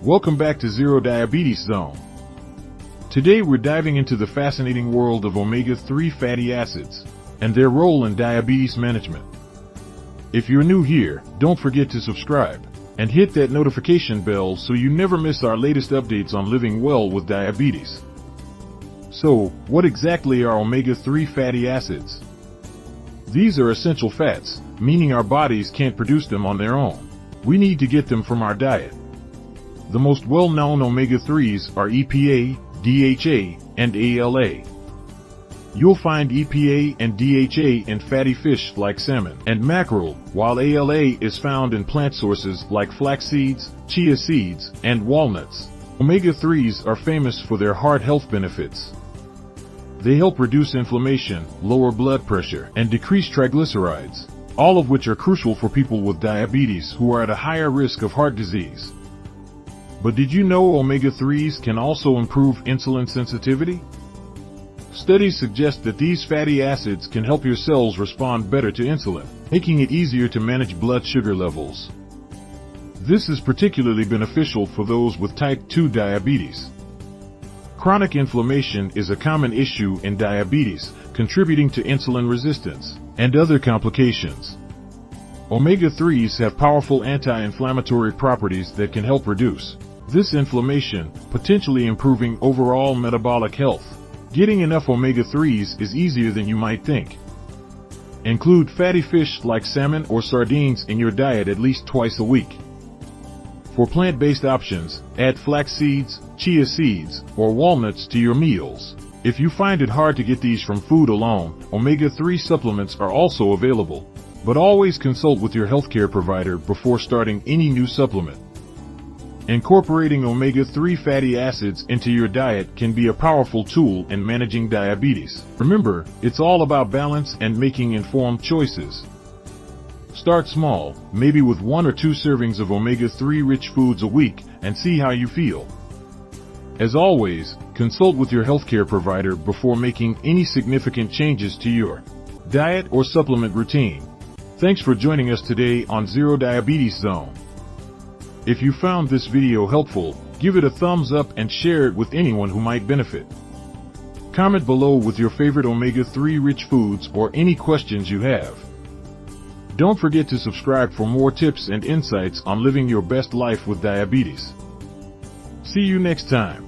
Welcome back to ZeroDiabetes Zone. Today we're diving into the fascinating world of omega-3 fatty acids and their role in diabetes management. If you're new here, don't forget to subscribe and hit that notification bell so you never miss our latest updates on living well with diabetes. So, what exactly are omega-3 fatty acids? These are essential fats, meaning our bodies can't produce them on their own. We need to get them from our diet. The most well-known omega-3s are EPA, DHA, and ALA. You'll find EPA and DHA in fatty fish like salmon and mackerel, while ALA is found in plant sources like flaxseeds, chia seeds, and walnuts. Omega-3s are famous for their heart health benefits. They help reduce inflammation, lower blood pressure, and decrease triglycerides, all of which are crucial for people with diabetes who are at a higher risk of heart disease. But did you know omega-3s can also improve insulin sensitivity? Studies suggest that these fatty acids can help your cells respond better to insulin, making it easier to manage blood sugar levels. This is particularly beneficial for those with type 2 diabetes. Chronic inflammation is a common issue in diabetes, contributing to insulin resistance and other complications. Omega-3s have powerful anti-inflammatory properties that can help reduce this inflammation, potentially improving overall metabolic health. Getting enough omega-3s is easier than you might think. Include fatty fish like salmon or sardines in your diet at least twice a week. For plant-based options, add flax seeds, chia seeds, or walnuts to your meals. If you find it hard to get these from food alone, omega-3 supplements are also available. But always consult with your healthcare provider before starting any new supplement. Incorporating omega-3 fatty acids into your diet can be a powerful tool in managing diabetes. Remember, it's all about balance and making informed choices. Start small, maybe with 1 or 2 servings of omega-3 rich foods a week, and see how you feel. As always, consult with your healthcare provider before making any significant changes to your diet or supplement routine. Thanks for joining us today on ZeroDiabetes Zone. If you found this video helpful, give it a thumbs up and share it with anyone who might benefit. Comment below with your favorite omega-3 rich foods or any questions you have. Don't forget to subscribe for more tips and insights on living your best life with diabetes. See you next time.